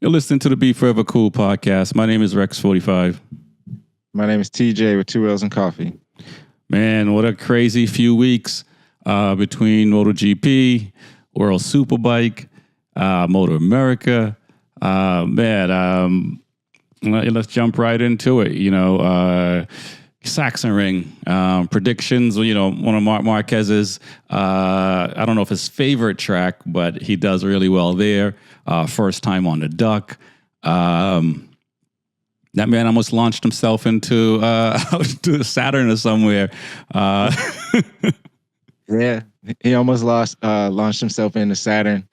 You're listening to the B4evaKool podcast. My name is Rex45. My name is TJ with 2 L's and coffee. Man, what a crazy few weeks between MotoGP, World Superbike, Moto America. Let's jump right into it. Sachsenring predictions. One of Marquez's, I don't know if his favorite track, but he does really well there. First time on the duck. That man almost launched himself into to Saturn or somewhere. Yeah, he almost launched himself into Saturn.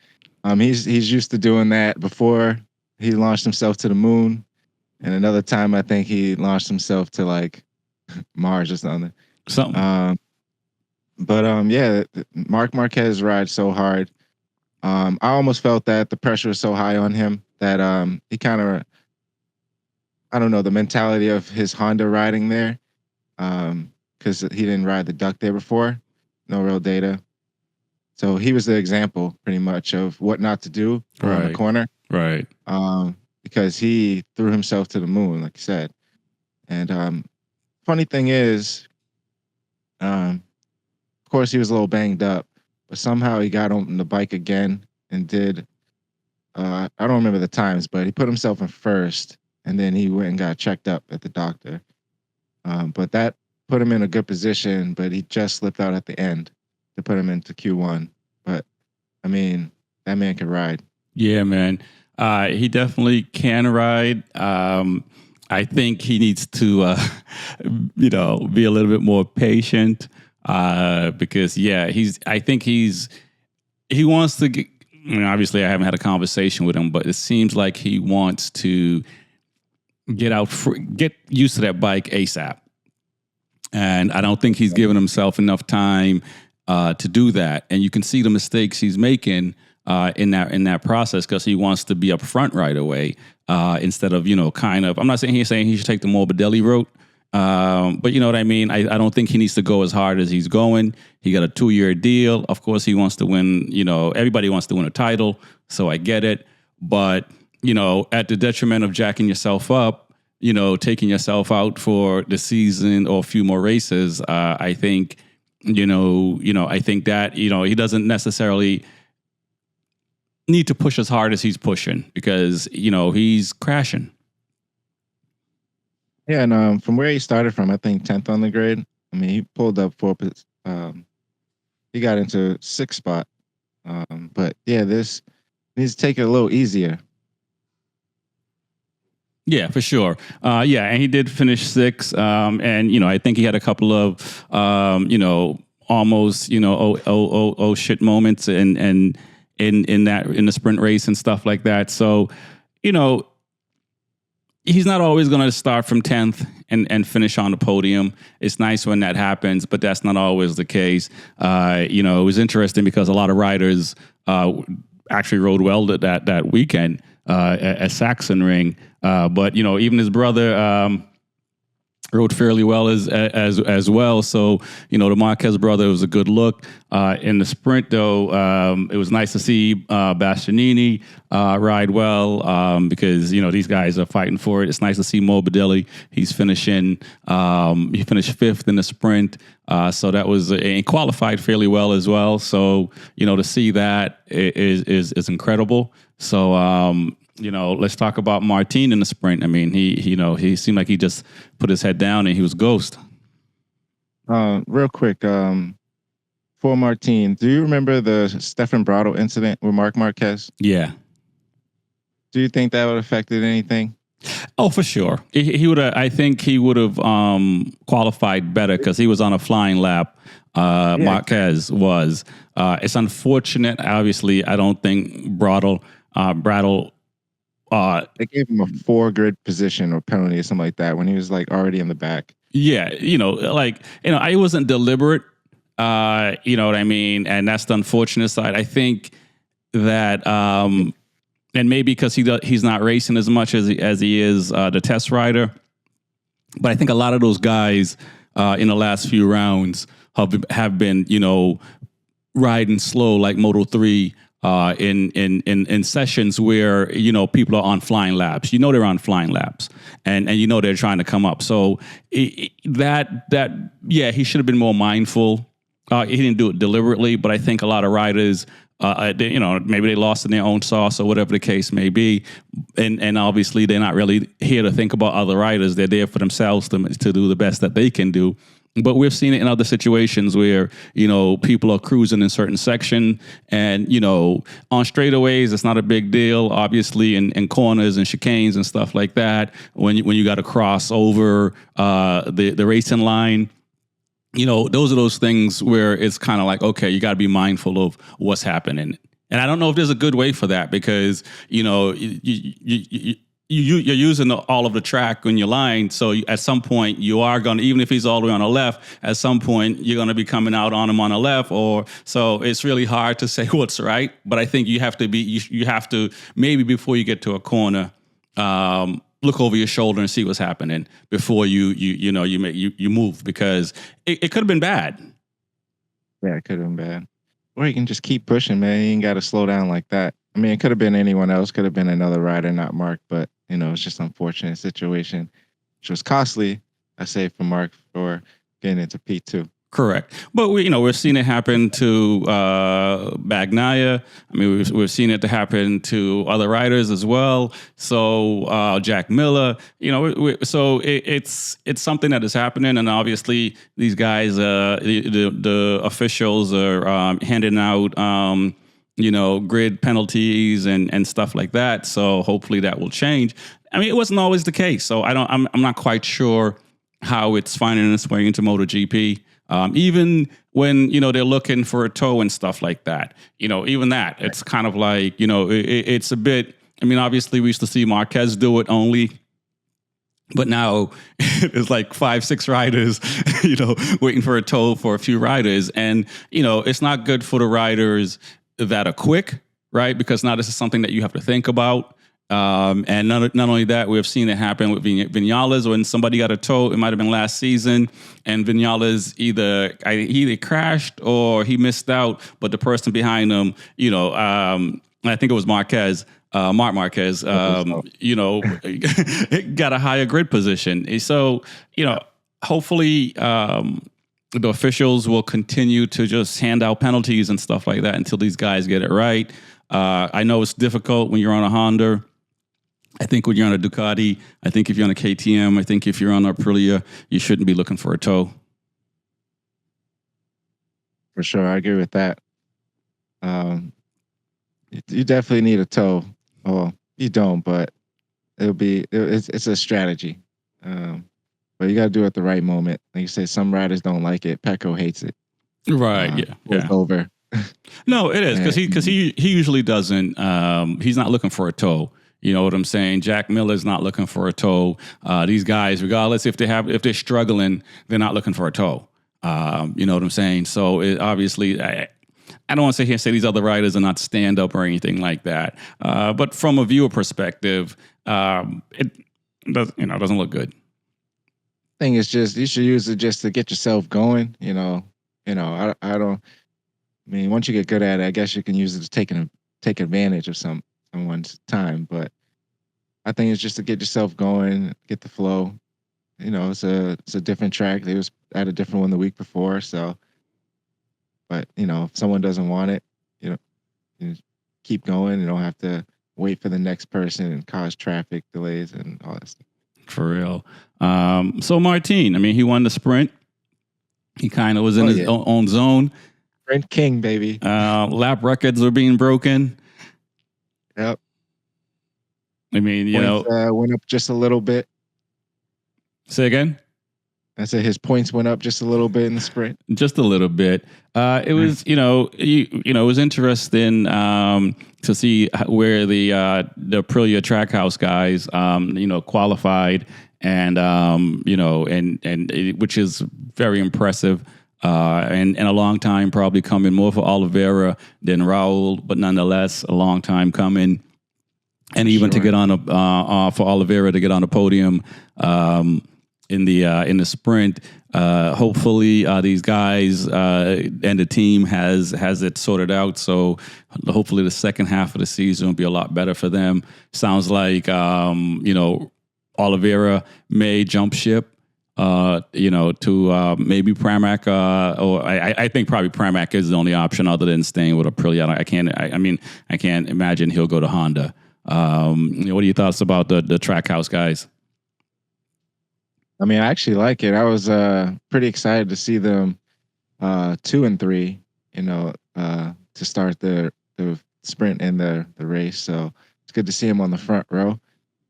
He's used to doing that before. He launched himself to the moon, and another time I think he launched himself to like Mars or something. Marc Marquez rides so hard. I almost felt that the pressure was so high on him that he kind of, I don't know, the mentality of his Honda riding there, because he didn't ride the duck there before, no real data. So he was the example pretty much of what not to do around the corner. Right. Because he threw himself to the moon, like you said. And funny thing is, of course, he was a little banged up, but somehow he got on the bike again and did, I don't remember the times, but he put himself in first, and then he went and got checked up at the doctor. But that put him in a good position, but he just slipped out at the end to put him into Q1. But, I mean, that man can ride. Yeah, man. He definitely can ride. I think he needs to, be a little bit more patient because, he wants to get, obviously I haven't had a conversation with him, but it seems like he wants to get used to that bike ASAP. And I don't think he's given himself enough time to do that. And you can see the mistakes he's making in that process because he wants to be up front right away instead of, I'm not saying he should take the Morbidelli route, but you know what I mean? I don't think he needs to go as hard as he's going. He got a 2-year deal. Of course, he wants to win, everybody wants to win a title, so I get it. But, at the detriment of jacking yourself up, taking yourself out for the season or a few more races, I think, I think that, he doesn't necessarily need to push as hard as he's pushing because, he's crashing. Yeah, and from where he started from, I think 10th on the grade. I mean, he pulled up he got into 6th spot. But yeah, this needs to take it a little easier. Yeah, for sure. And he did finish 6th. And, I think he had a couple of, almost, oh shit moments and in the sprint race and stuff like that. So, he's not always going to start from 10th and finish on the podium. It's nice when that happens, but that's not always the case. It was interesting because a lot of riders actually rode well that weekend at Sachsenring. But even his brother rode fairly well as well. So, the Marquez brother was a good look. In the sprint, though, it was nice to see Bastianini ride well because, these guys are fighting for it. It's nice to see Morbidelli. He's finishing, he finished 5th in the sprint. So that was, and qualified fairly well as well. So, to see that is incredible. So, let's talk about Martin in the sprint. I mean, he seemed like he just put his head down and he was ghost. Real quick, for Martin, do you remember the Stefan Bradl incident with Marc Marquez? Yeah. Do you think that would have affected anything? Oh, for sure. He would have. I think he would have qualified better because he was on a flying lap. Marquez was. It's unfortunate. Obviously, I don't think Bradl. They gave him a 4 grid position or penalty or something like that when he was like already in the back. Yeah, I wasn't deliberate. You know what I mean? And that's the unfortunate side. I think that, and maybe because he's not racing as much as he is the test rider, but I think a lot of those guys in the last few rounds have been, riding slow like Moto3 in sessions where people are on flying laps. They're on flying laps, and they're trying to come up. So he should have been more mindful. He didn't do it deliberately, but I think a lot of riders, maybe they lost in their own sauce or whatever the case may be, and obviously they're not really here to think about other riders. They're there for themselves to do the best that they can do. But we've seen it in other situations where, people are cruising in certain section and, on straightaways, it's not a big deal, obviously, in corners and chicanes and stuff like that. When you got to cross over the racing line, those are those things where it's kind of like, okay, you got to be mindful of what's happening. And I don't know if there's a good way for that because, you're using all of the track on your line. So at some point you are going to, even if he's all the way on the left, at some point you're going to be coming out on him on the left. So it's really hard to say what's right. But I think you have to maybe before you get to a corner, look over your shoulder and see what's happening before you move, because it could have been bad. Yeah, it could have been bad. Or you can just keep pushing, man. You ain't got to slow down like that. I mean, it could have been anyone else, could have been another rider, not Marc, but it's just an unfortunate situation, which was costly, I say, for Marc for getting into P2. Correct. But we've seen it happen to Bagnaia. I mean, we've seen it to happen to other riders as well. So Jack Miller, so it's something that is happening, and obviously these guys, the officials are handing out grid penalties and stuff like that. So hopefully that will change. I mean, it wasn't always the case. So I'm not quite sure how it's finding its way into MotoGP. Even when, they're looking for a tow and stuff like that, even that, it's kind of like, it's a bit, I mean, obviously we used to see Marquez do it only, but now it's like 5-6 riders, waiting for a tow for a few riders. And, it's not good for the riders that are quick, right? Because now this is something that you have to think about. And not only that, we've seen it happen with Vinales when somebody got a tow. It might have been last season, and Vinales either crashed or he missed out, but the person behind him, I think it was Marquez, Marc Marquez, got a higher grid position. So, hopefully, the officials will continue to just hand out penalties and stuff like that until these guys get it right. I know it's difficult when you're on a Honda. I think when you're on a Ducati, I think if you're on a KTM, I think if you're on a Aprilia, you shouldn't be looking for a tow. For sure, I agree with that. You definitely need a tow. Well, you don't, but it's a strategy. But you got to do it at the right moment. Like you say, some riders don't like it. Pecco hates it. Right. Yeah. It's over. No, it is because he usually doesn't. He's not looking for a tow. You know what I'm saying? Jack Miller's not looking for a tow. These guys, regardless if they're struggling, they're not looking for a tow. You know what I'm saying? So obviously, I don't want to sit here and say these other riders are not stand up or anything like that. But from a viewer perspective, it doesn't look good. Thing is, just you should use it just to get yourself going. I don't. I mean, once you get good at it, I guess you can use it to take advantage of someone's time. But I think it's just to get yourself going, get the flow. It's a different track. It was at a different one the week before. So, but if someone doesn't want it, you keep going. You don't have to wait for the next person and cause traffic delays and all that stuff. For real. So Martin, I mean, he won the sprint. He kind of was in his own zone. Sprint king, baby. Lap records are being broken. Yep. I mean, points, went up just a little bit. Say again? I said his points went up just a little bit in the sprint. Just a little bit. It was, it was interesting to see where the Aprilia Trackhouse guys, qualified, and which is very impressive. And a long time probably coming, more for Oliveira than Raul, but nonetheless a long time coming. And even to get on for Oliveira to get on the podium, in the sprint. Hopefully, these guys and the team has it sorted out. So hopefully, the second half of the season will be a lot better for them. Sounds like Oliveira may jump ship. To maybe Pramac, or I think probably Pramac is the only option other than staying with Aprilia. I can't imagine he'll go to Honda. What are your thoughts about the Trackhouse guys? I mean, I actually like it. I was pretty excited to see them 2 and 3, to start the sprint and the race. So it's good to see him on the front row.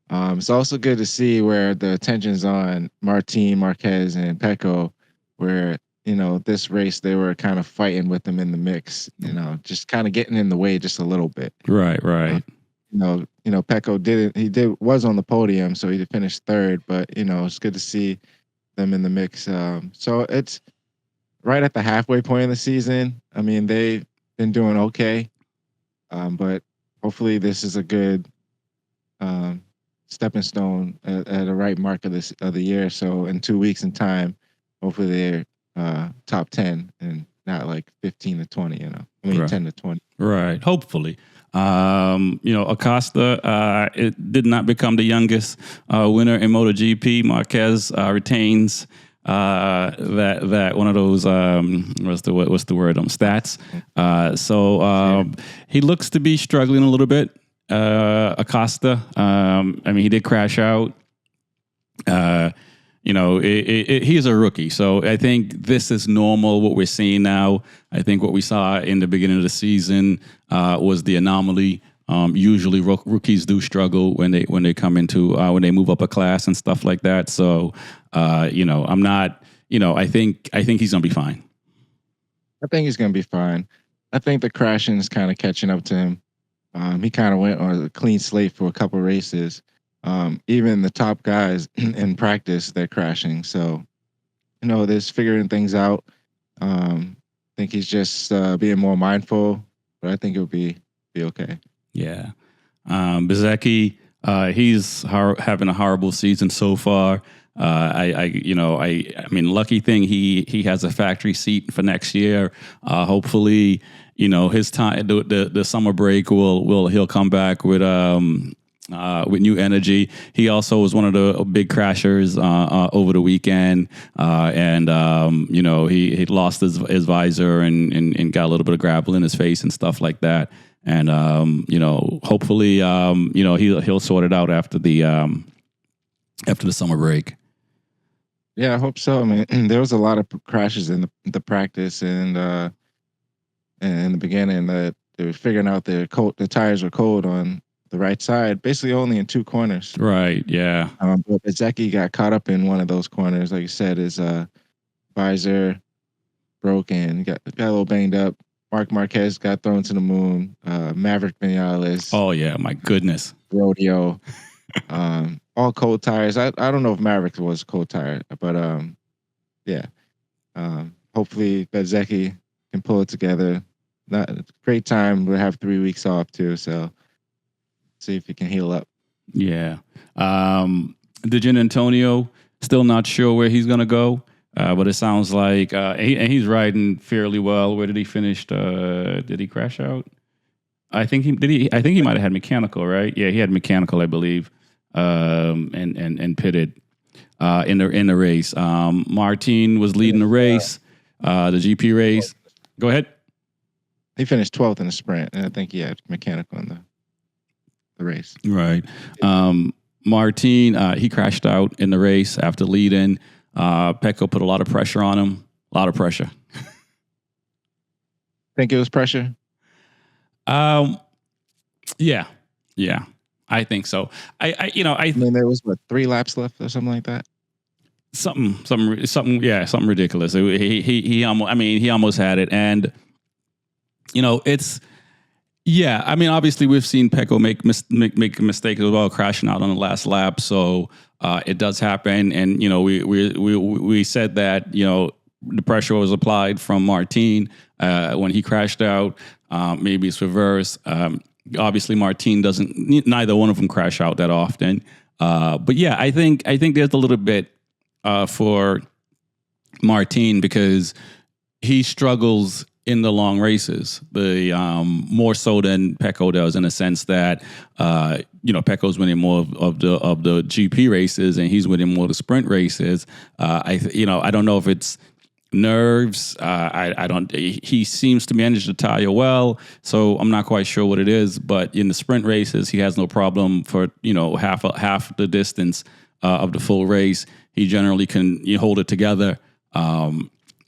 It's also good to see where the attention's on Martin, Marquez, and Pecco, where, this race they were kind of fighting with them in the mix, just kind of getting in the way just a little bit. Right. Pecco was on the podium, so he finished third, but, it's good to see them in the mix. So it's right at the halfway point of the season. I mean, they've been doing okay, but hopefully this is a good stepping stone at the right mark of the year. So in 2 weeks in time, hopefully they're top 10 and not like 15 to 20, right. 10 to 20. Right. Hopefully. Acosta, it did not become the youngest winner in MotoGP. Marquez retains that one of those what's the word stats. He looks to be struggling a little bit. Acosta, he did crash out. He's a rookie, so I think this is normal. What we're seeing now, I think what we saw in the beginning of the season was the anomaly. Usually, rookies do struggle when they come into when they move up a class and stuff like that. So, I'm not. I think he's gonna be fine. I think he's gonna be fine. I think the crashing is kind of catching up to him. He kind of went on a clean slate for a couple races. Even the top guys in practice, they're crashing. So, they're figuring things out. I think he's just being more mindful, but I think it'll be okay. Yeah. Bezecchi, he's having a horrible season so far. Lucky thing he has a factory seat for next year. Hopefully, his time, the summer break he'll come back with new energy. He also was one of the big crashers over the weekend, and he lost his visor and got a little bit of gravel in his face and stuff like that. And hopefully, he'll sort it out after the summer break. Yeah, I hope so. I mean, there was a lot of crashes in the practice and in the beginning that they were figuring out the tires were cold on the right side, basically only in 2 corners. Right. Yeah. But Bezecchi got caught up in one of those corners. Like you said, his visor broke and got a little banged up. Marc Marquez got thrown to the moon. Maverick Vinales. Oh yeah, my goodness. Rodeo. All cold tires. I don't know if Maverick was cold tire, but yeah. Hopefully Bezecchi can pull it together. Not a great time. We'll have 3 weeks off too, so see if he can heal up. Yeah. Gian Antonio, still not sure where he's gonna go, but it sounds like he's riding fairly well. Where did he finish? Did he crash out? I think he might have had mechanical, right? Yeah, he had mechanical, I believe. And pitted in the race. Martin was leading the race, the GP race. Go ahead. He finished 12th in the sprint, and I think he had mechanical in the race. Right. Martin, he crashed out in the race after leading. Pecco put a lot of pressure on him. A lot of pressure. Think it was pressure? Yeah. I think so. I mean, there was 3 laps left or something like that. Something ridiculous. He almost had it, and it's. Yeah, obviously we've seen Pecco make a mistake as well, crashing out on the last lap. So it does happen, and we said that the pressure was applied from Martin when he crashed out. Maybe it's reversed. Obviously, Martin doesn't. Neither one of them crash out that often. But yeah, I think there's a little bit for Martin because he struggles in the long races, the more so than Pecco does, in a sense that Pecco's winning more of the GP races and he's winning more of the sprint races. I don't know if it's nerves. I don't. He seems to manage the tire well, so I'm not quite sure what it is. But in the sprint races, he has no problem for half the distance of the full race. He generally can hold it together.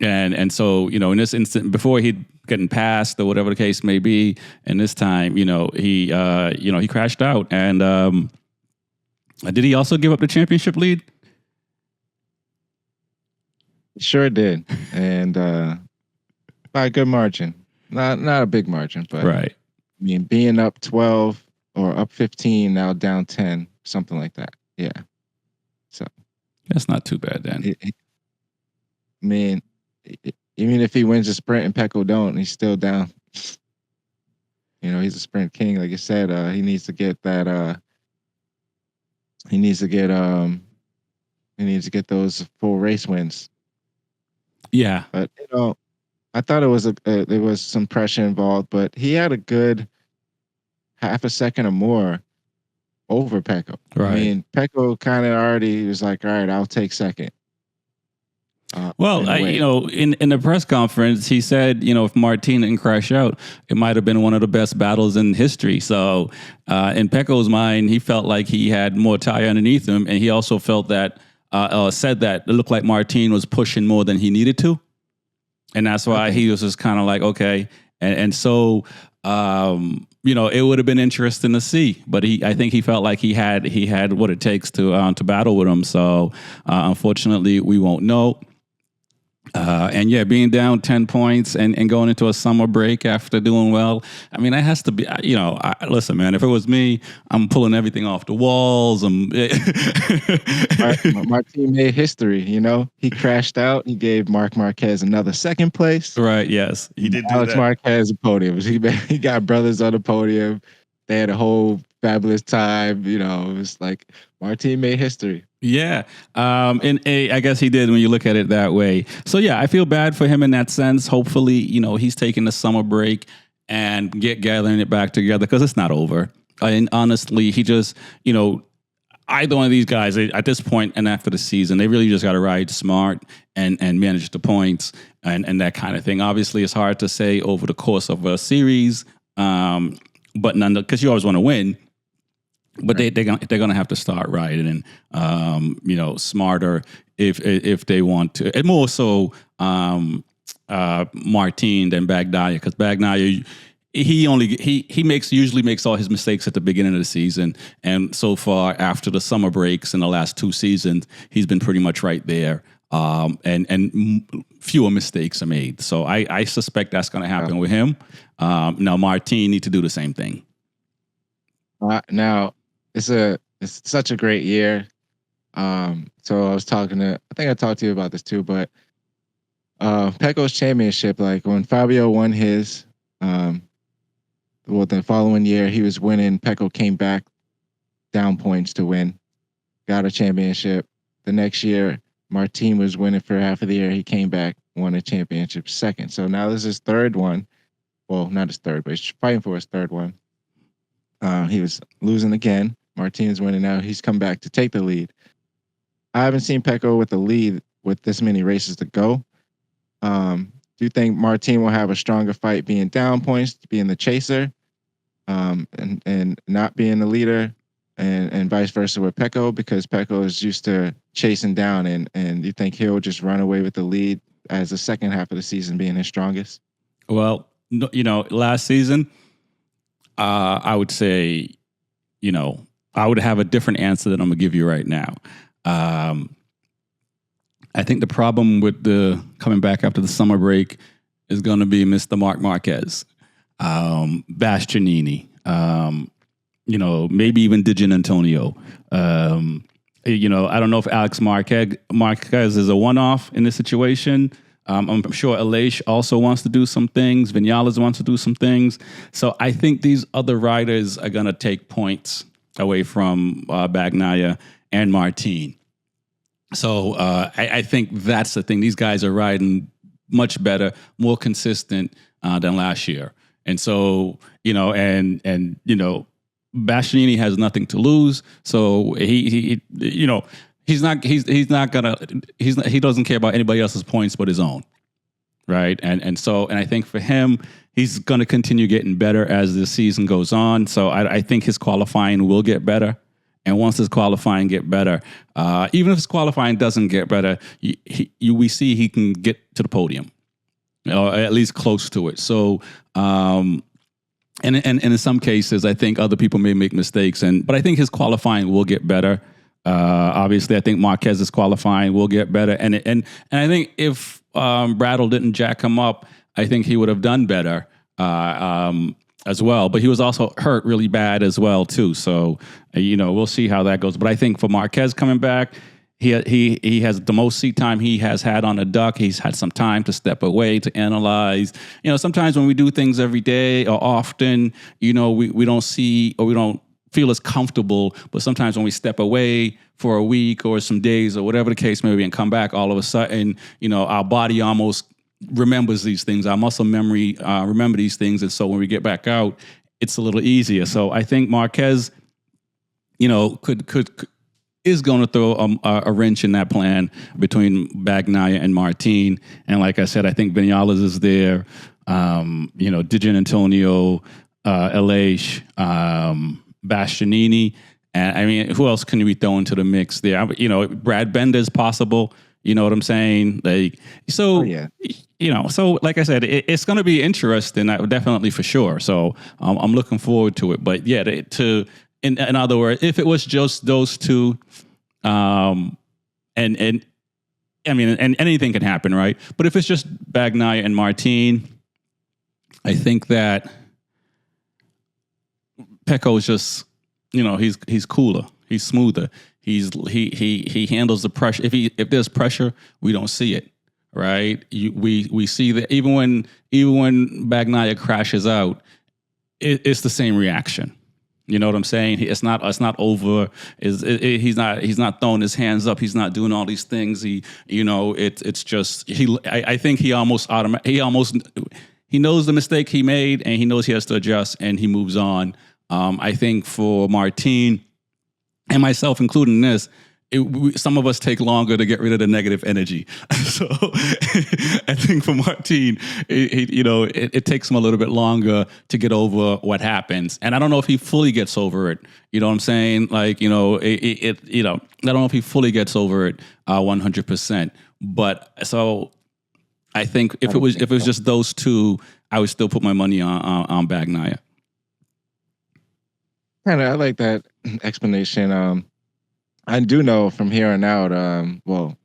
And so, in this instant, before he'd gotten passed or whatever the case may be, and this time, he crashed out. And did he also give up the championship lead? Sure did, and by a good margin. Not a big margin, but right. I mean, being up 12 or up 15, now down 10, something like that. Yeah. So that's not too bad then. Even if he wins a sprint and Pecco don't, he's still down. He's a sprint king, like you said. He needs to get that. He needs to get those full race wins. Yeah, but I thought it was there was some pressure involved, but he had a good half a second or more over Pecco. Right. I mean, Pecco kind of already was like, all right, I'll take second. Well, in the press conference, he said, if Martin didn't crash out, it might have been one of the best battles in history. So in Pecco's mind, he felt like he had more tire underneath him. And he also felt that, said that it looked like Martin was pushing more than he needed to. And that's why he was just kind of like, okay. And so, it would have been interesting to see, but I think he felt like he had what it takes to battle with him. So unfortunately, we won't know. Being down 10 points and going into a summer break after doing well, I mean, that has to be, listen, man, if it was me, I'm pulling everything off the walls. My team made history, He crashed out. He gave Marquez another second place. Right, yes. He did do Alex that. Marquez a podium. He got brothers on the podium. They had a whole fabulous time. It was like Martin made history. Yeah. I guess he did when you look at it that way. So, yeah, I feel bad for him in that sense. Hopefully, he's taking the summer break and gathering it back together because it's not over. And honestly, he just, either one of these guys at this point and after the season, they really just got to ride smart and manage the points and that kind of thing. Obviously, it's hard to say over the course of a series, but none because you always want to win. But they're gonna have to start riding and smarter if they want to, and more so Martin than Bagnaia, because Bagnaia he usually makes all his mistakes at the beginning of the season, and so far after the summer breaks in the last 2 seasons, he's been pretty much right there. And fewer mistakes are made, so I suspect that's going to happen with him. Now Martin need to do the same thing. Now. It's such a great year. So I was I think I talked to you about this too, but Pecco's championship, like when Fabio won his, the following year he was winning, Pecco came back down points to win, got a championship. The next year, Martin was winning for half of the year. He came back, won a championship second. So now this is his third one. Well, not his third, but he's fighting for his third one. He was losing again. Martin's winning now. He's come back to take the lead. I haven't seen Pecco with the lead with this many races to go. Do you think Martin will have a stronger fight being down points, being the chaser, and not being the leader, and vice versa with Pecco, because Pecco is used to chasing down, and you think he'll just run away with the lead as the second half of the season being his strongest? Well, last season, I would say, I would have a different answer than I'm going to give you right now. I think the problem with the coming back after the summer break is going to be Mr. Marquez, Bastianini, maybe even Digin Antonio. I don't know if Alex Marquez is a one-off in this situation. I'm sure Aleix also wants to do some things. Vinales wants to do some things. So I think these other riders are going to take points away from Bagnaia and Martin. So I think that's the thing. These guys are riding much better, more consistent than last year. And so, Bastianini has nothing to lose. So he he doesn't care about anybody else's points but his own. Right. And I think for him, he's going to continue getting better as the season goes on. So I think his qualifying will get better. And once his qualifying get better, even if his qualifying doesn't get better, we see he can get to the podium, or at least close to it. So, and in some cases, I think other people may make mistakes, but I think his qualifying will get better. Obviously, I think Marquez's qualifying will get better, and I think if Brattle didn't jack him up, I think he would have done better. As well, but he was also hurt really bad as well too. So, we'll see how that goes. But I think for Marquez coming back, he has the most seat time he has had on a duck. He's had some time to step away to analyze. Sometimes when we do things every day or often, we don't see or we don't feel as comfortable. But sometimes when we step away for a week or some days or whatever the case may be and come back, all of a sudden, our body almost remembers these things. Our muscle memory remember these things, and so when we get back out, it's a little easier. So I think Marquez, is going to throw a wrench in that plan between Bagnaia and Martin. And like I said, I think Vinales is there. Dijan Antonio, Aleix, Bastianini, and I mean, who else can we throw into the mix there? Brad Bender is possible. You know what I'm saying? So like I said, it's going to be interesting, definitely for sure. So I'm looking forward to it. But yeah, in other words, if it was just those two, and I mean, and anything can happen, right? But if it's just Bagnaia and Martin, I think that Pecco is just, he's cooler, he's smoother. He handles the pressure. If there's pressure, we don't see it, right? We see that even when Bagnaia crashes out, it's the same reaction. You know what I'm saying? It's not over. He's not throwing his hands up. He's not doing all these things. It's just I think he almost he knows the mistake he made and he knows he has to adjust and he moves on. I think for Martin, and myself included in this, some of us take longer to get rid of the negative energy. So I think for Martin, it takes him a little bit longer to get over what happens. And I don't know if he fully gets over it. You know what I'm saying? Like, I don't know if he fully gets over it 100%. But so I think if it was just those two, I would still put my money on Bagnaia. Kind of, I like that explanation. I do know from here on out, well,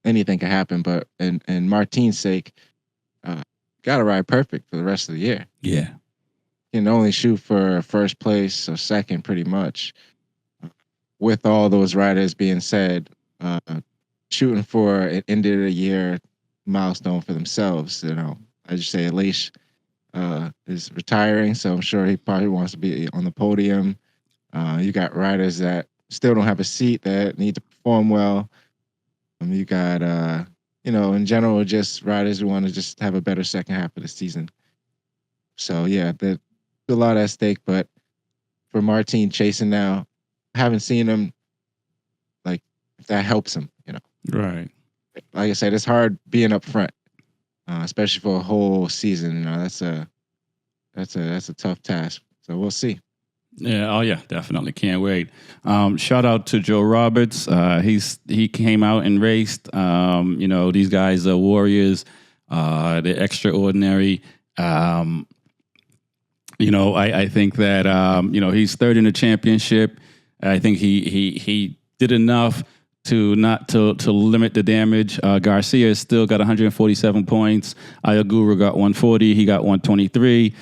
anything can happen, but in Martin's sake, got to ride perfect for the rest of the year. Yeah. You can only shoot for first place or second pretty much. With all those riders being said, shooting for an end of the year milestone for themselves, I just say Aleix is retiring, so I'm sure he probably wants to be on the podium. You got riders that still don't have a seat that need to perform well. You got, in general, just riders who want to just have a better second half of the season. So, yeah, there's a lot at stake. But for Martin chasing now, I haven't seen him, like, if that helps him, Right. Like I said, it's hard being up front, especially for a whole season. That's a tough task. So we'll see. Yeah, oh yeah, definitely. Can't wait. Shout out to Joe Roberts. He came out and raced. These guys are warriors. They're extraordinary. I think that he's third in the championship. I think he did enough to limit the damage. Garcia still got 147 points. Ayaguru got 140. He got 123.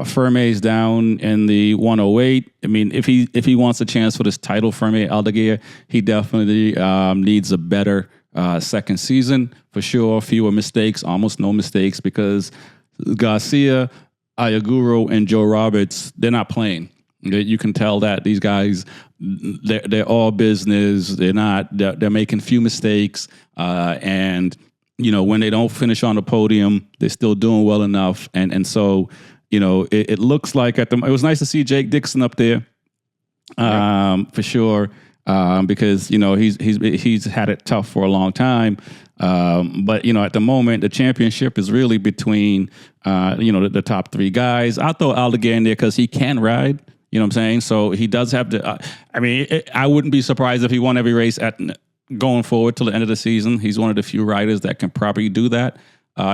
Ferme's down in the 108. I mean, if he wants a chance for this title, Ferme Aldeguer, he definitely needs a better second season for sure. Fewer mistakes, almost no mistakes, because Garcia, Ayaguru, and Joe Roberts, they're not playing. You can tell that these guys, they're all business. They're making few mistakes, and when they don't finish on the podium, they're still doing well enough. And so it looks like it was nice to see Jake Dixon up there, for sure, because he's had it tough for a long time. But at the moment, the championship is really between the top three guys. I'll throw Aldeguer in there because he can ride. You know what I'm saying? So he does have to. I wouldn't be surprised if he won every race going forward till the end of the season. He's one of the few riders that can probably do that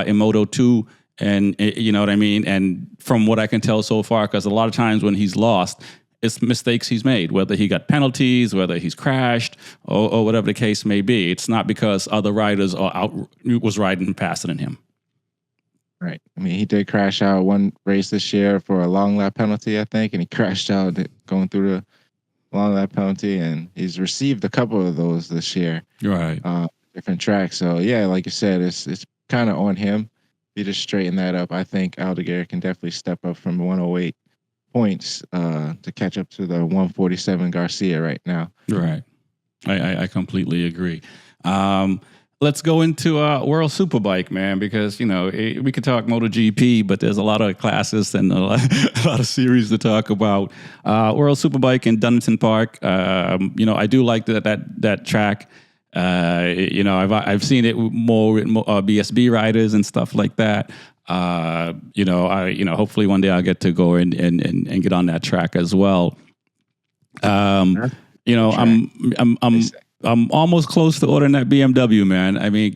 in Moto 2. And you know what I mean? And from what I can tell so far, because a lot of times when he's lost, it's mistakes he's made, whether he got penalties, whether he's crashed, or whatever the case may be. It's not because other riders was riding faster than him. Right. I mean, he did crash out one race this year for a long lap penalty, I think, and he crashed out going through the long lap penalty, and he's received a couple of those this year. Right. Different tracks. So, yeah, like you said, it's kind of on him. If you just straighten that up, I think Aldeguer can definitely step up from 108 points to catch up to the 147 Garcia right now. Right. I completely agree. Let's go into World Superbike, man, because, we could talk MotoGP, but there's a lot of classes and a lot of series to talk about. World Superbike in Dunnington Park, I do like that track. I've seen it more with BSB riders and stuff like that. Hopefully one day I'll get to go and get on that track as well. I'm almost close to ordering that BMW, man. I mean,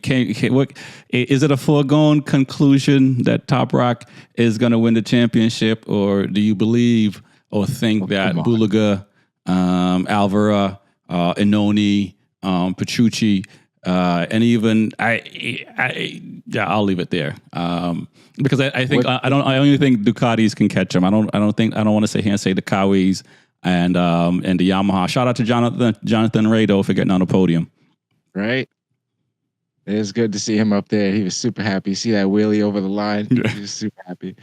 what is it a foregone conclusion that Top Rock is going to win the championship, or do you believe or think that Bulaga, Alvaro, Inoni, Petrucci, and even I'll leave it there, because I think I only think Ducatis can catch them. I don't want to sit here and say the Kawis and the Yamaha. Shout out to Jonathan Rado for getting on the podium. Right. It was good to see him up there. He was super happy. See that wheelie over the line? Yeah. He was super happy.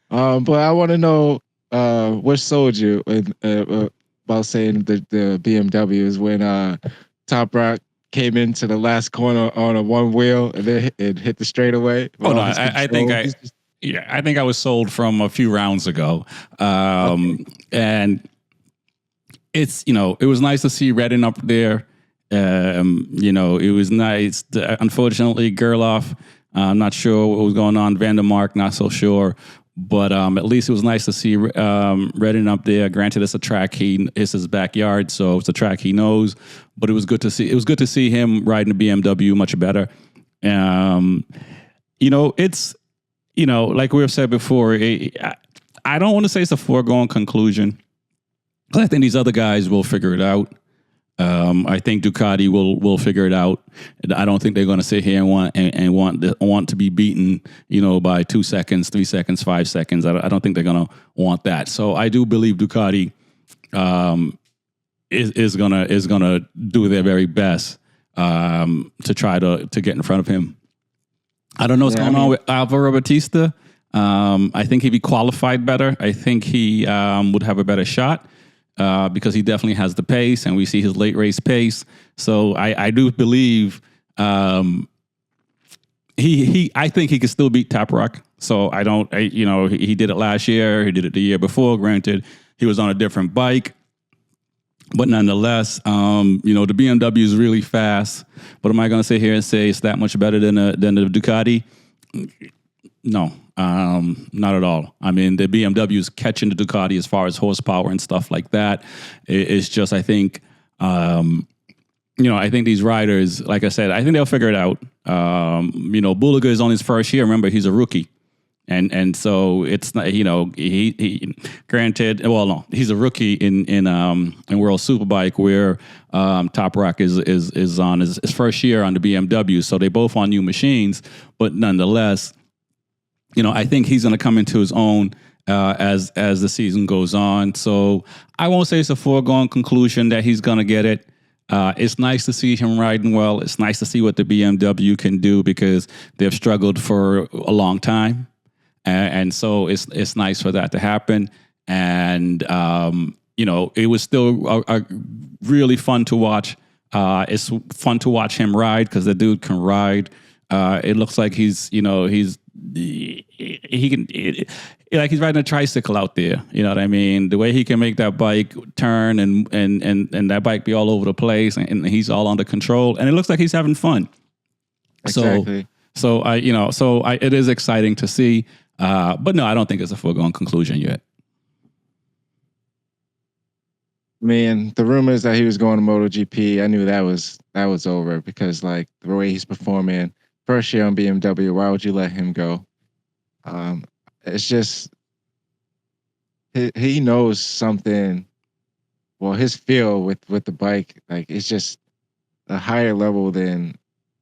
But I want to know what sold you about saying the BMW is when Top Rock came into the last corner on a one wheel and then it hit the straightaway. I think I was sold from a few rounds ago. Okay. And it's, it was nice to see Redden up there. It was nice. Unfortunately, Gerloff, I'm not sure what was going on. Vandermark, not so sure. But at least it was nice to see Redden up there. Granted, it's a track it's his backyard, so it's a track he knows. But it was good to see. It was good to see him riding the BMW much better. It's like we've said before. I don't want to say it's a foregone conclusion, because I think these other guys will figure it out. I think Ducati will figure it out. I don't think they're going to sit here and want to be beaten, by 2 seconds, 3 seconds, 5 seconds. I don't think they're going to want that. So I do believe Ducati is gonna do their very best to try to get in front of him. I don't know what's going on with Alvaro Batista. I think if he qualified better, I think he would have a better shot. Because he definitely has the pace, and we see his late race pace. So I do believe I think he could still beat Top Rock. So he did it last year. He did it the year before. Granted, he was on a different bike, but nonetheless, the BMW is really fast. But am I going to sit here and say it's that much better than the Ducati? No. Not at all. I mean, the BMW is catching the Ducati as far as horsepower and stuff like that. It's just, I think, I think these riders, like I said, I think they'll figure it out. Bulaga is on his first year. Remember, he's a rookie. And so it's not, he granted, well, no, he's a rookie in World Superbike, where Top Rock is on his first year on the BMW. So they both on new machines, but nonetheless, I think he's going to come into his own as the season goes on. So I won't say it's a foregone conclusion that he's going to get it. It's nice to see him riding well. It's nice to see what the BMW can do, because they've struggled for a long time. And so it's nice for that to happen. and it was still really fun to watch. It's fun to watch him ride because the dude can ride. It looks like he can. Like he's riding a tricycle out there, you know what I mean? The way he can make that bike turn and that bike be all over the place, and he's all under control, and it looks like he's having fun. Exactly. It is exciting to see, but no, I don't think it's a foregone conclusion yet. Man, the rumors that he was going to MotoGP, I knew that was over because like the way he's performing first year on BMW, why would you let him go? It's just he knows something. Well, his feel with the bike, like it's just a higher level than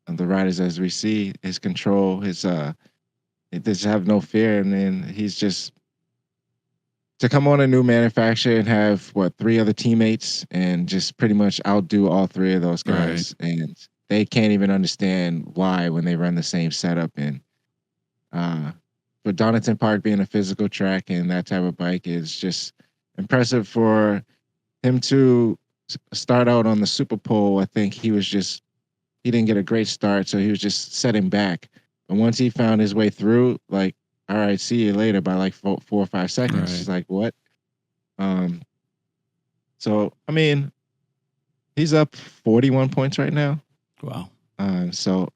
the riders as we see. His control, his they just have no fear, and then he's just to come on a new manufacturer and have 3 other teammates and just pretty much outdo all 3 of those guys, right. And they can't even understand why when they run the same setup. And for Donington Park being a physical track and that type of bike is just impressive for him to start out on the Super Pole. I think he didn't get a great start, so he was just setting back. But once he found his way through, like, all right, see you later by like 4 or 5 seconds. Right. It's like, what? So, I mean, he's up 41 points right now. Wow. So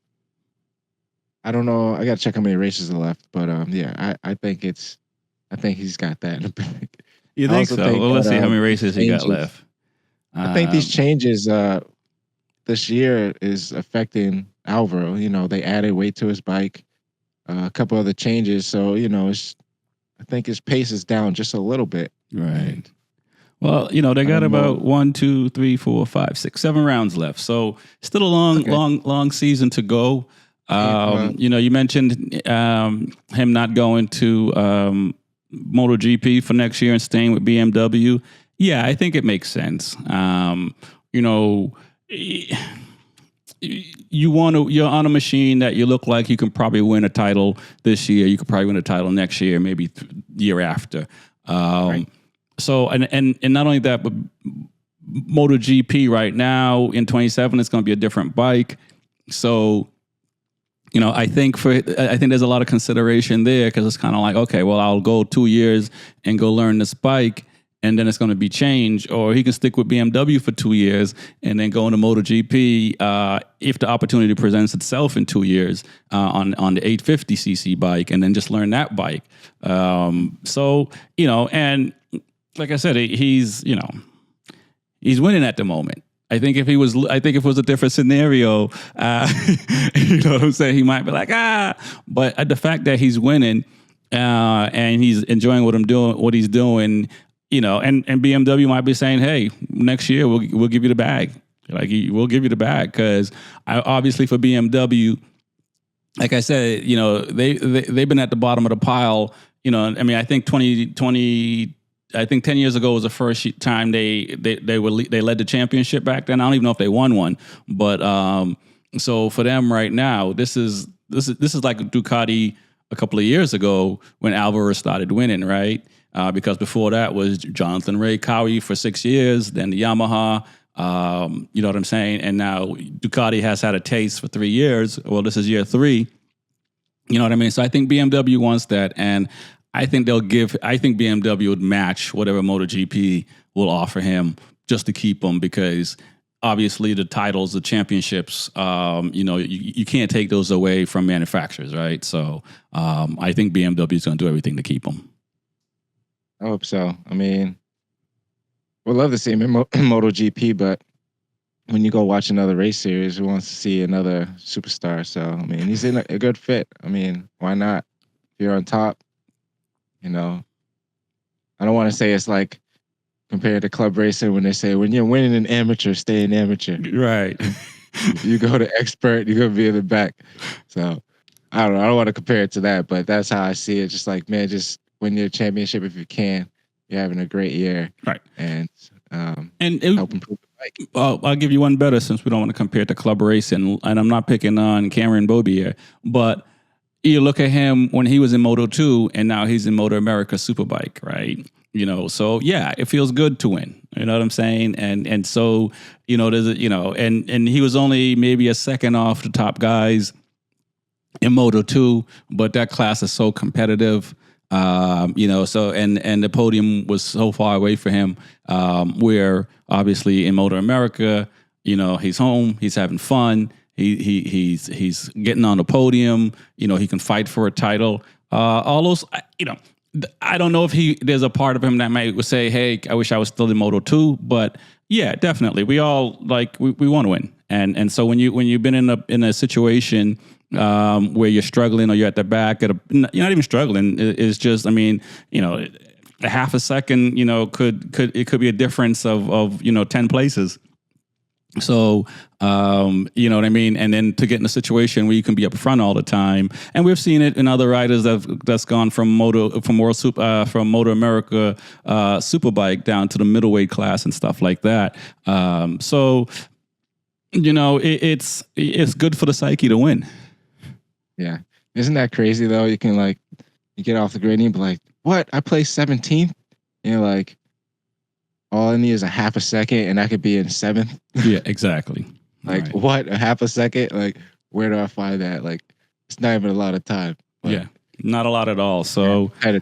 I don't know. I got to check how many races are left, but yeah, I think he's got that in the bag. You think so? Well, let's see how many races he got left. I think these changes this year is affecting Alvaro. You know, they added weight to his bike, a couple other changes. So, you know, I think his pace is down just a little bit. Right. Well, you know, they got about 1, 2, 3, 4, 5, 6, 7 rounds left. So still a long season to go. You know, you mentioned him not going to MotoGP for next year and staying with BMW. Yeah, I think it makes sense. You know, you're on a machine that you look like you can probably win a title this year. You could probably win a title next year, maybe year after. Right. So, and not only that, but MotoGP right now in 27, it's going to be a different bike. So, you know, I think there's a lot of consideration there because it's kind of like, okay, well, I'll go 2 years and go learn this bike, and then it's going to be changed. Or he can stick with BMW for 2 years and then go into MotoGP if the opportunity presents itself in 2 years on the 850cc bike, and then just learn that bike. So, you know, and like I said, he's winning at the moment. I think if it was a different scenario, you know what I'm saying, he might be like, but the fact that he's winning and he's enjoying what he's doing, you know, and BMW might be saying, hey, next year we'll give you the bag. Like, we'll give you the bag because obviously for BMW, like I said, you know, they've been at the bottom of the pile. You know, I mean, I think 10 years ago was the first time they led the championship back then. I don't even know if they won one, but so for them right now, this is like Ducati a couple of years ago when Alvaro started winning, right? Because before that was Jonathan Ray Cowie for 6 years, then the Yamaha. You know what I'm saying? And now Ducati has had a taste for 3 years. Well, this is year 3. You know what I mean? So I think BMW wants that, and I think BMW would match whatever MotoGP will offer him just to keep him, because obviously the titles, the championships, you know, you can't take those away from manufacturers, right? So I think BMW is going to do everything to keep him. I hope so. I mean, we'd love to see him in MotoGP, but when you go watch another race series, who wants to see another superstar? So, I mean, he's in a good fit. I mean, why not? If you're on top, you know, I don't want to say it's like compared to club racing when they say when you're winning an amateur, stay an amateur. Right. You go to expert, you're going to be in the back. So, I don't know. I don't want to compare it to that, but that's how I see it. Just like, man, just win your championship if you can. You're having a great year. Right. And help improve the bike. I'll give you one better since we don't want to compare it to club racing. And I'm not picking on Cameron Bobier, but you look at him when he was in Moto2 and now he's in Moto America Superbike, right? So yeah, it feels good to win. You know what I'm saying? And so, there's and he was only maybe a second off the top guys in Moto 2, but that class is so competitive. So and the podium was so far away for him. Where obviously in Motor America, he's home, he's having fun, he's getting on the podium. He can fight for a title. All those, I don't know if there's a part of him that might say, "Hey, I wish I was still in Moto 2," but yeah, definitely, we all we want to win, and so when you've been in a situation where you're struggling or you're at the back, you're not even struggling. It's just, a half a second, could be a difference of 10 places. So, you know what I mean? And then to get in a situation where you can be up front all the time. And we've seen it in other riders that's gone from Moto America, Superbike down to the middleweight class and stuff like that. It's good for the psyche to win. Yeah. Isn't that crazy though? You can you get off the grid and you be like, what? I placed 17th? And you're like, all I need is a half a second and I could be in 7th. Yeah, exactly. Right. What? A half a second? Where do I find that? It's not even a lot of time. Yeah, not a lot at all. So, yeah,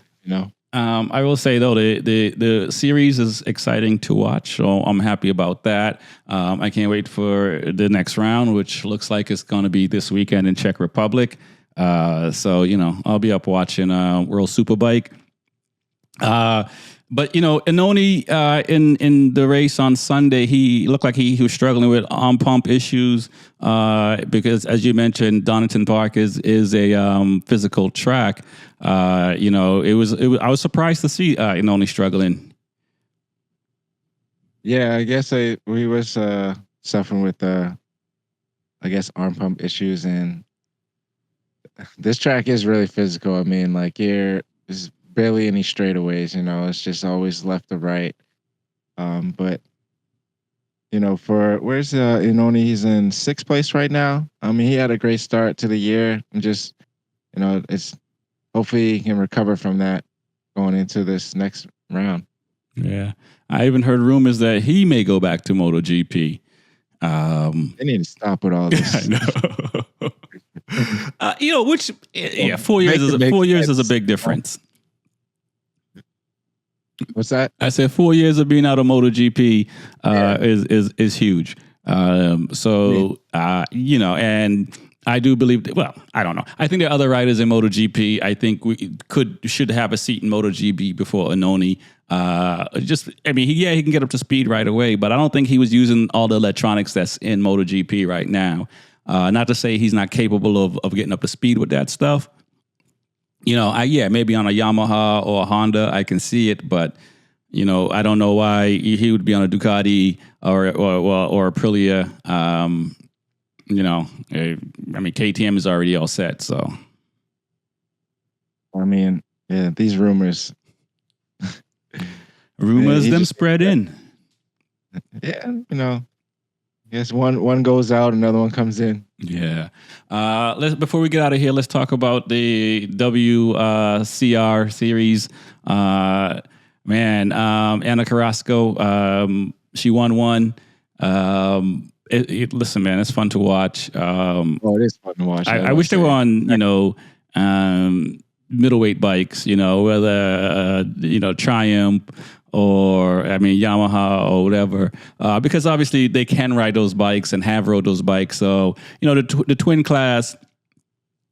I will say though, the series is exciting to watch. So I'm happy about that. I can't wait for the next round, which looks like it's going to be this weekend in Czech Republic. So I'll be up watching World Superbike. But Annoni in the race on Sunday, he looked like he was struggling with arm pump issues because, as you mentioned, Donington Park is a physical track. I was surprised to see Annoni struggling. Yeah, I guess we was suffering with arm pump issues, and this track is really physical. I mean, there's barely any straightaways, it's just always left to right. But where's Annoni? He's in 6th place right now. I mean, he had a great start to the year, and just it's hopefully he can recover from that going into this next round. Yeah, I even heard rumors that he may go back to MotoGP. They need to stop with all this. I know. 4 years is a big difference. What's that? I said 4 years of being out of MotoGP is huge. And I do believe that, well, I don't know. I think there are other riders in MotoGP. I think should have a seat in MotoGP before Annoni. He can get up to speed right away, but I don't think he was using all the electronics that's in MotoGP right now. Not to say he's not capable of getting up to speed with that stuff. Maybe on a Yamaha or a Honda, I can see it, but I don't know why he would be on a Ducati or Aprilia. KTM is already all set, so. I mean, yeah, these rumors. Them spread in. Yeah, yes, one goes out, another one comes in. Yeah. Before we get out of here, let's talk about the WCR series. Anna Carrasco, she won one. Listen, man, it's fun to watch. It is fun to watch. I wish they were on, middleweight bikes, whether Triumph or Yamaha or whatever, because obviously they can ride those bikes and have rode those bikes. So the twin class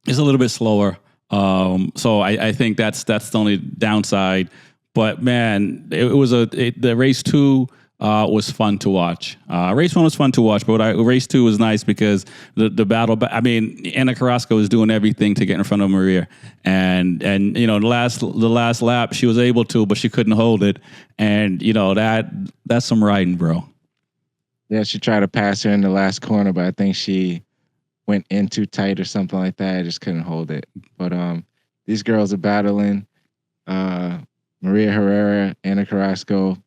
is a little bit slower. So I think that's the only downside. But man, the race 2 was fun to watch. Race 1 was fun to watch, but race 2 was nice because the battle. Anna Carrasco was doing everything to get in front of Maria, and the last lap she was able to, but she couldn't hold it, and that's some riding, bro. Yeah, she tried to pass her in the last corner, but I think she went in too tight or something like that. I just couldn't hold it. But these girls are battling. Maria Herrera, Anna Carrasco.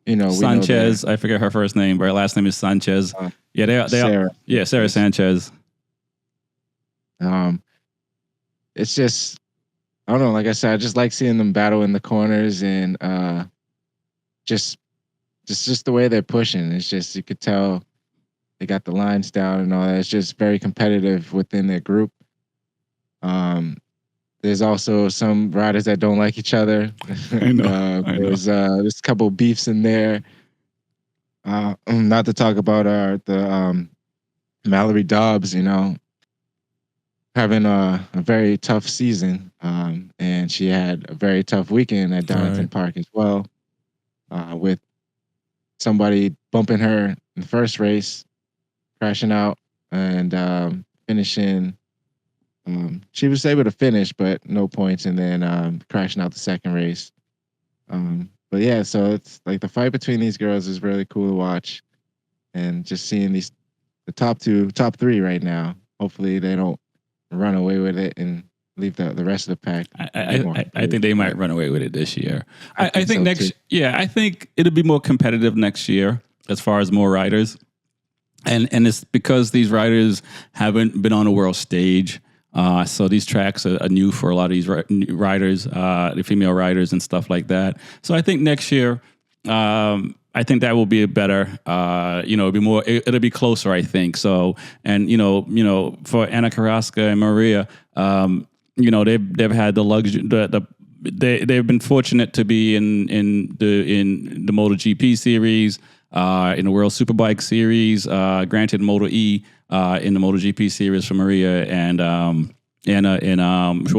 Sanchez, I forget her first name, but her last name is Sanchez. Sarah Sanchez. It's just I don't know. Like I said, I just like seeing them battle in the corners and just just the way they're pushing. It's just you could tell they got the lines down and all that. It's just very competitive within their group. Um, there's also some riders that don't like each other. I know. I know. There's a couple beefs in there. Not to talk about the Mallory Dobbs, having a very tough season. And she had a very tough weekend at Donington Right. Park as well, with somebody bumping her in the first race, crashing out, and finishing. She was able to finish, but no points, and then crashing out the second race. But yeah, so it's like the fight between these girls is really cool to watch, and just seeing the top three right now. Hopefully, they don't run away with it and leave the rest of the pack. I think they might run away with it this year. I think so next, too. yeah, I think it'll be more competitive next year as far as more riders, and it's because these riders haven't been on a world stage. So these tracks are new for a lot of these riders, the female riders and stuff like that. So I think next year, I think that will be a better, it'll be more, it'll be closer, I think. So, and, for Anna Carrasco and Maria, they've had the luxury, they've been fortunate to be in the MotoGP series, in the World Superbike series, granted Moto E, in the MotoGP series for Maria, and well,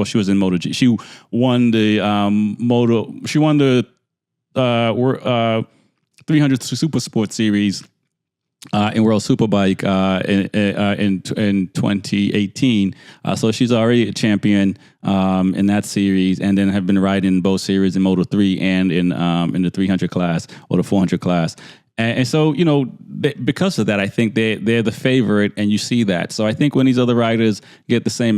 she was in MotoGP. She won the She won the 300 Super Sport Series in World Superbike in 2018. So she's already a champion in that series, and then have been riding both series in Moto 3 and in the 300 class or the 400 class. And so, because of that, I think they're the favorite, and you see that. So I think when these other riders get the same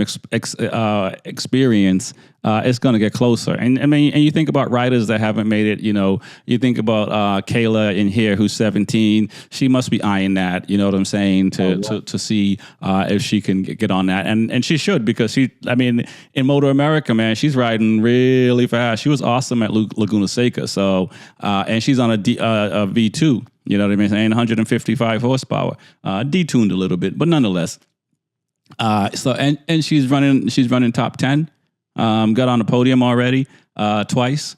experience, it's going to get closer. And I mean, and you think about riders that haven't made it. You think about Kayla in here, who's 17. She must be eyeing that. You know what I'm saying? To see if she can get on that, and she should, because in Moto America, man, she's riding really fast. She was awesome at Laguna Seca. So and she's on a V2. You know what I mean? Saying 155 horsepower, detuned a little bit, but nonetheless. So and she's running top 10. Got on the podium already twice.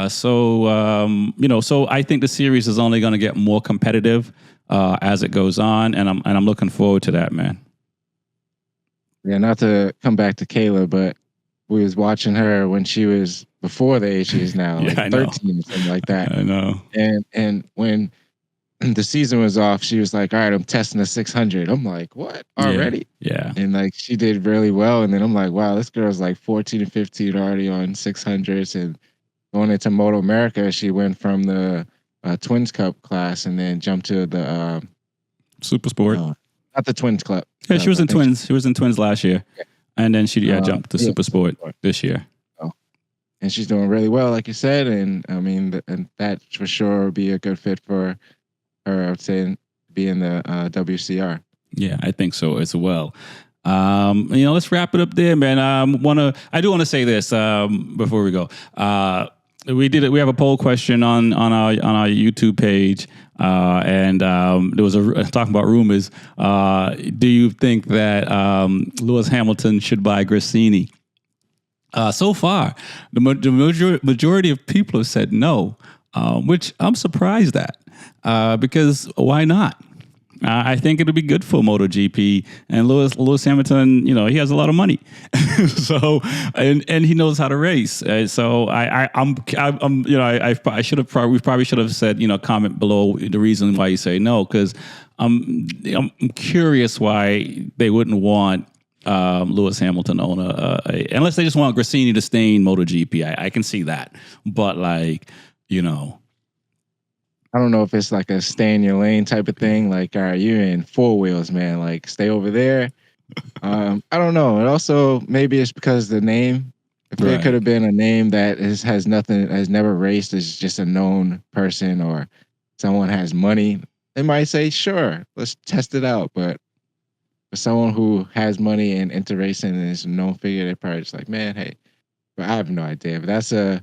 So I think the series is only going to get more competitive as it goes on, and I'm looking forward to that, man. Yeah, not to come back to Kayla, but we was watching her when she was before the age she is now, Yeah, like 13 or something like that. I know. And when the season was off, she was like, all right, I'm testing the 600. I'm like, what? Already? Yeah. And like, she did really well. And then I'm like, wow, this girl's like 14 and 15 already on 600s. And going into Moto America, she went from the Twins Cup class and then jumped to the Super Sport. Not the Twins Club. Yeah, she was in Twins. She was in Twins last year. Yeah. And then she jumped to Super Sport this year. Oh. And she's doing really well, like you said. And I mean, and that for sure would be a good fit for her, I would say, be in the WCR. Yeah, I think so as well. Let's wrap it up there, man. I do want to say this before we go. We have a poll question on our YouTube page, and there was talking about rumors. Do you think that Lewis Hamilton should buy Gresini? So far, the majority of people have said no, which I'm surprised at. Because why not? I think it'll be good for MotoGP, and Lewis Hamilton. He has a lot of money, so and he knows how to race. So we probably should have said, comment below the reason why you say no, because I'm curious why they wouldn't want Lewis Hamilton own unless they just want Gresini to stay in MotoGP. I can see that, but I don't know if it's like a stay in your lane type of thing. Like, all right, you're in four wheels, man. Like, stay over there. I don't know. And also, maybe it's because the name. If it could have been a name that has never raced, is just a known person or someone has money, they might say, sure, let's test it out. But for someone who has money and into racing and is a known figure, they're probably just like, man, hey, But I have no idea. But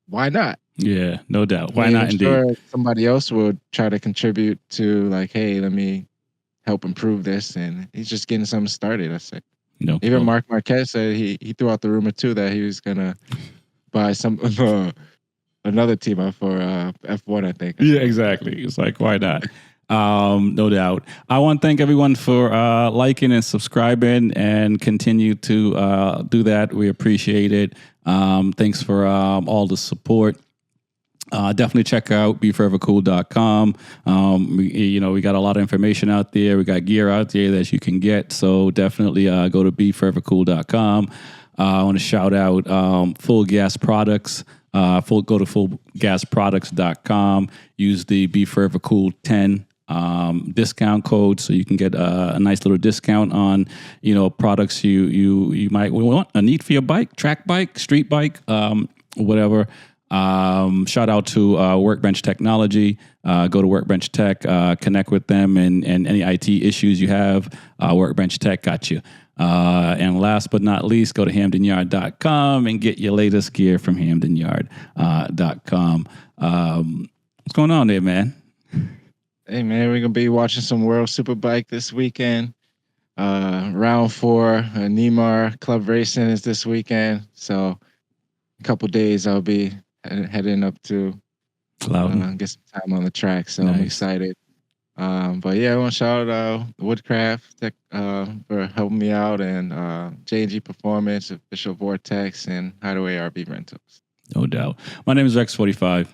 why not? Yeah, no doubt. I Why mean, not? I'm Indeed. sure somebody else would try to contribute to like, hey, let me help improve this, and he's just getting something started. I say. No. Even Marc Marquez said he threw out the rumor too that he was gonna buy some another team out for F1. I think. Yeah, exactly. It's like, why not? No doubt. I want to thank everyone for liking and subscribing, and continue to do that. We appreciate it. Thanks for all the support. Definitely check out B4evaKool.com. We got a lot of information out there. We got gear out there that you can get. So definitely go to B4evaKool.com. I want to shout out Full Gas Products. Go to fullgasproducts.com. Use the B4evaKool 10 discount code, so you can get a nice little discount on products you might want, a need for your bike, track bike, street bike, whatever. Shout out to Workbench Technology. Go to Workbench Tech, connect with them, and any IT issues you have, Workbench Tech got you. And last but not least, go to HamdenYard.com and get your latest gear from HamdenYard.com. What's going on there, man? Hey, man, we're going to be watching some World Superbike this weekend. Round 4, Neymar Club Racing is this weekend. So a couple days I'll be heading up to get some time on the track. So nice. I'm excited. But yeah, I want to shout out Woodcraft Tech, for helping me out, and J&G Performance, Official Vortex, and Hideaway RV Rentals. No doubt. My name is Rex45.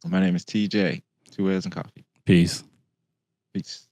My name is TJ, 2 Wheels and Coffee. Peace. Peace.